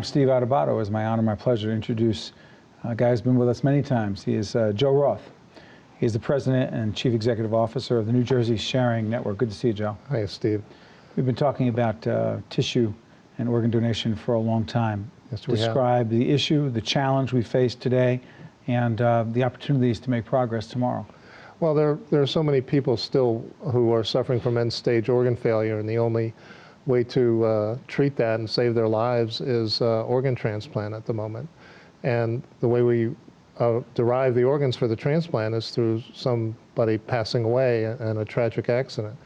Steve Adubato. It's my honor, my pleasure to introduce a guy who's been with us many times. He is Joe Roth. He is the President and Chief Executive Officer of the New Jersey Sharing Network. Good to see you, Joe. Hi, Steve. We've been talking about tissue and organ donation for a long time. Yes, we Describe the issue, the challenge we face today, and the opportunities to make progress tomorrow. Well, there are so many people still who are suffering from end-stage organ failure, and the only way to treat that and save their lives is organ transplant at the moment. And the way we derive the organs for the transplant is through somebody passing away in a tragic accident.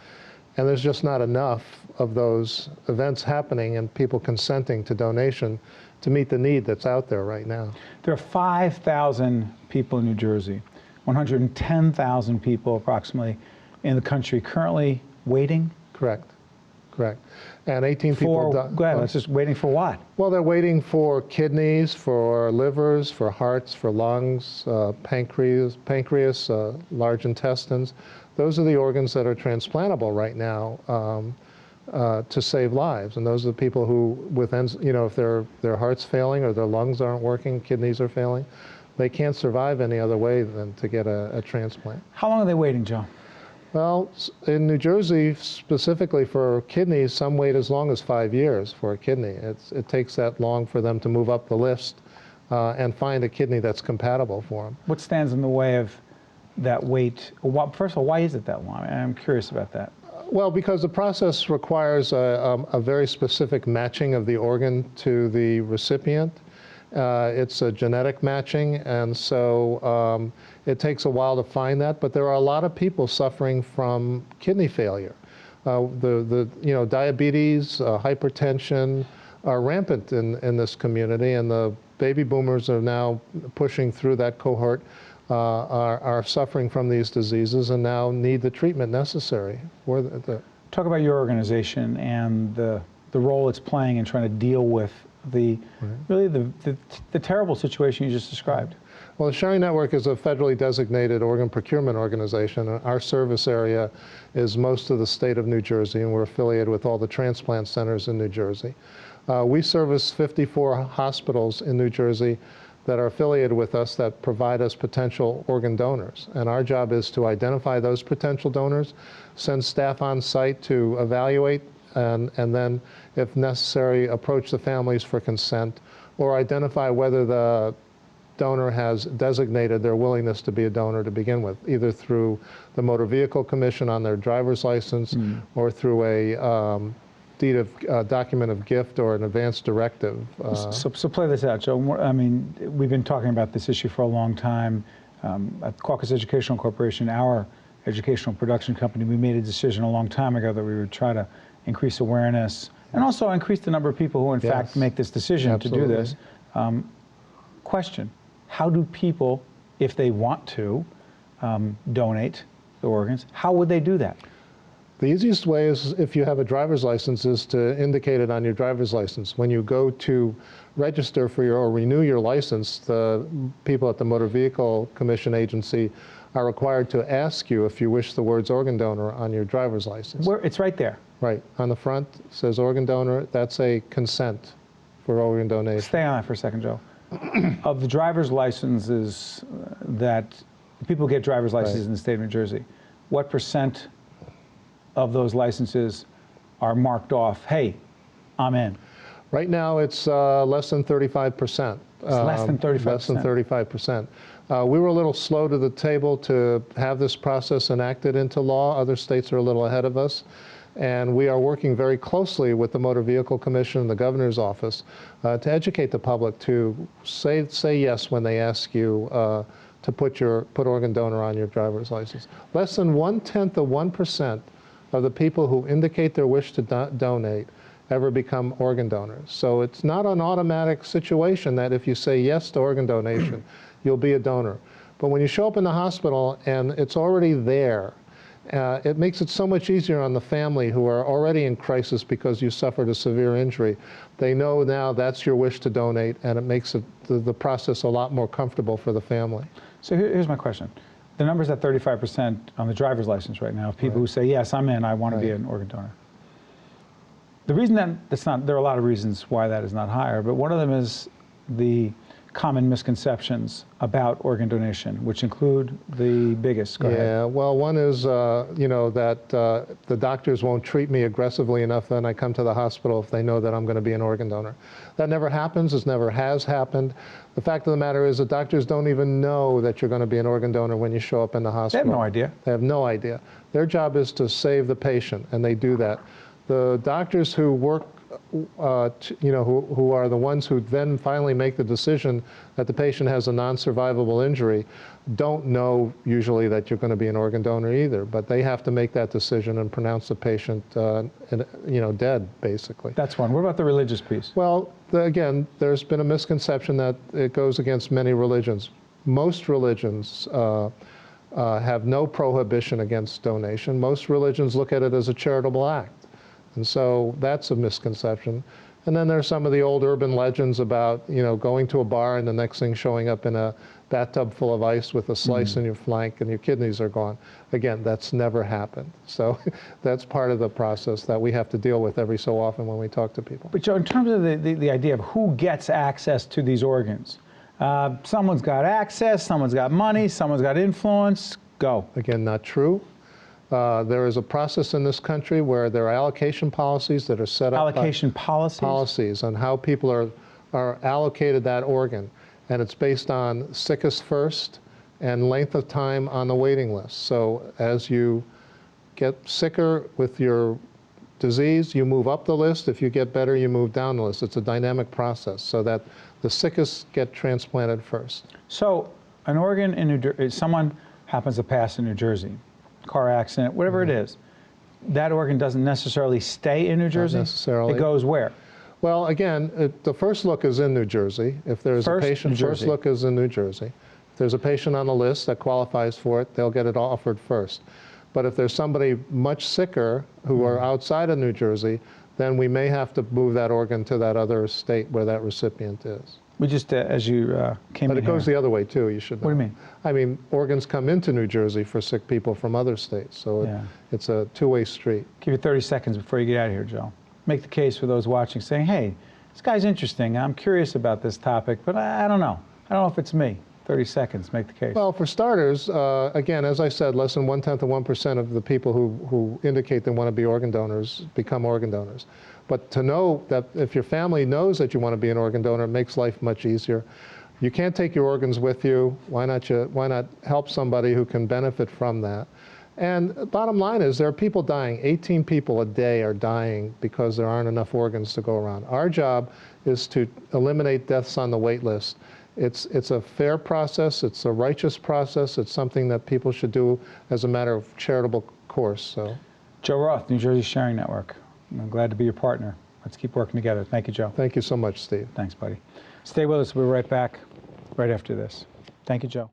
And there's just not enough of those events happening and people consenting to donation to meet the need that's out there right now. There are 5,000 people in New Jersey, 110,000 people approximately in the country currently waiting? Correct. Correct. And 18 people died. Go ahead, let's just waiting for what? Well, they're waiting for kidneys, for livers, for hearts, for lungs, pancreas, large intestines. Those are the organs that are transplantable right now to save lives. And those are the people who, if their heart's failing or their lungs aren't working, kidneys are failing, they can't survive any other way than to get a transplant. How long are they waiting, Joe? Well, in New Jersey, specifically for kidneys, some wait as long as 5 years for a kidney. It takes that long for them to move up the list and find a kidney that's compatible for them. What stands in the way of that wait? First of all, why is it that long? I'm curious about that. Well, because the process requires a very specific matching of the organ to the recipient. It's a genetic matching, and so it takes a while to find that. But there are a lot of people suffering from kidney failure. Diabetes, hypertension are rampant in this community, and the baby boomers are now pushing through that cohort, are suffering from these diseases, and now need the treatment necessary for Talk about your organization and the role it's playing in trying to deal with the terrible situation you just described. Well, the Sharing Network is a federally designated organ procurement organization. Our service area is most of the state of New Jersey, and we're affiliated with all the transplant centers in New Jersey. We service 54 hospitals in New Jersey that are affiliated with us that provide us potential organ donors. And our job is to identify those potential donors, send staff on site to evaluate, and then, if necessary, approach the families for consent or identify whether the donor has designated their willingness to be a donor to begin with, either through the Motor Vehicle Commission on their driver's license or through a document of gift or an advance directive. So play this out, Joe. I mean, we've been talking about this issue for a long time. At Caucus Educational Corporation, our educational production company, we made a decision a long time ago that we would try to increase awareness and also increase the number of people who in fact make this decision to do this. Question, how do people, if they want to donate the organs, how would they do that? The easiest way is, if you have a driver's license, is to indicate it on your driver's license. When you go to register for or renew your license, the people at the Motor Vehicle Commission agency are required to ask you if you wish the words organ donor on your driver's license. It's right there. Right. On the front it says organ donor. That's a consent for organ donation. Stay on that for a second, Joe. Of the driver's licenses that people get driver's licenses in the state of New Jersey, what % of those licenses are marked off, hey, I'm in? Right now it's less than 35%. It's less than 35%? Less than 35%. We were a little slow to the table to have this process enacted into law. Other states are a little ahead of us. And we are working very closely with the Motor Vehicle Commission and the Governor's Office to educate the public to say yes when they ask you to put organ donor on your driver's license. Less than 1/10% of the people who indicate their wish to donate ever become organ donors. So it's not an automatic situation that if you say yes to organ donation, you'll be a donor. But when you show up in the hospital and it's already there, it makes it so much easier on the family who are already in crisis because you suffered a severe injury. They know now that's your wish to donate, and it makes the process a lot more comfortable for the family. So here's my question. The number's at 35% on the driver's license right now of people who say, yes, I'm in, I want to be an organ donor. The reason that it's not, there are a lot of reasons why that is not higher, but one of them is the common misconceptions about organ donation, which include the biggest. Go ahead. Yeah, well, one is, that the doctors won't treat me aggressively enough when I come to the hospital if they know that I'm going to be an organ donor. That never happens. It never has happened. The fact of the matter is the doctors don't even know that you're going to be an organ donor when you show up in the hospital. They have no idea. They have no idea. Their job is to save the patient, and they do that. The doctors who work who are the ones who then finally make the decision that the patient has a non-survivable injury, don't know usually that you're going to be an organ donor either, but they have to make that decision and pronounce the patient, dead, basically. That's one. What about the religious piece? Well, again, there's been a misconception that it goes against many religions. Most religions have no prohibition against donation. Most religions look at it as a charitable act. And so that's a misconception. And then there's some of the old urban legends about, going to a bar and the next thing showing up in a bathtub full of ice with a slice in your flank and your kidneys are gone. Again, that's never happened. So that's part of the process that we have to deal with every so often when we talk to people. But Joe, in terms of the idea of who gets access to these organs, someone's got access, someone's got money, someone's got influence, go. Again, not true. There is a process in this country where there are allocation policies that are set up. Allocation policies? Policies on how people are allocated that organ. And it's based on sickest first and length of time on the waiting list. So as you get sicker with your disease, you move up the list. If you get better, you move down the list. It's a dynamic process so that the sickest get transplanted first. So an organ in New Jersey, someone happens to pass in New Jersey, car accident, whatever it is, that organ doesn't necessarily stay in New Jersey? Not necessarily. It goes where? Well, again, the first look is in New Jersey. If there's a patient, first look is in New Jersey. If there's a patient on the list that qualifies for it, they'll get it offered first. But if there's somebody much sicker who are outside of New Jersey, then we may have to move that organ to that other state where that recipient is. We just, as you came in But it goes the other way, too, you should know. What do you mean? I mean, organs come into New Jersey for sick people from other states, so it's a two-way street. Give you 30 seconds before you get out of here, Joe. Make the case for those watching, saying, hey, this guy's interesting. I'm curious about this topic, but I don't know. I don't know if it's me. 30 seconds, make the case. Well, for starters, again, as I said, less than 1/10 of 1% of the people who indicate they want to be organ donors become organ donors. But to know that if your family knows that you want to be an organ donor, it makes life much easier. You can't take your organs with you. Why not help somebody who can benefit from that? And bottom line is there are people dying. 18 people a day are dying because there aren't enough organs to go around. Our job is to eliminate deaths on the wait list. It's a fair process. It's a righteous process. It's something that people should do as a matter of charitable course. So, Joe Roth, New Jersey Sharing Network. I'm glad to be your partner. Let's keep working together. Thank you, Joe. Thank you so much, Steve. Thanks, buddy. Stay with us. We'll be right back right after this. Thank you, Joe.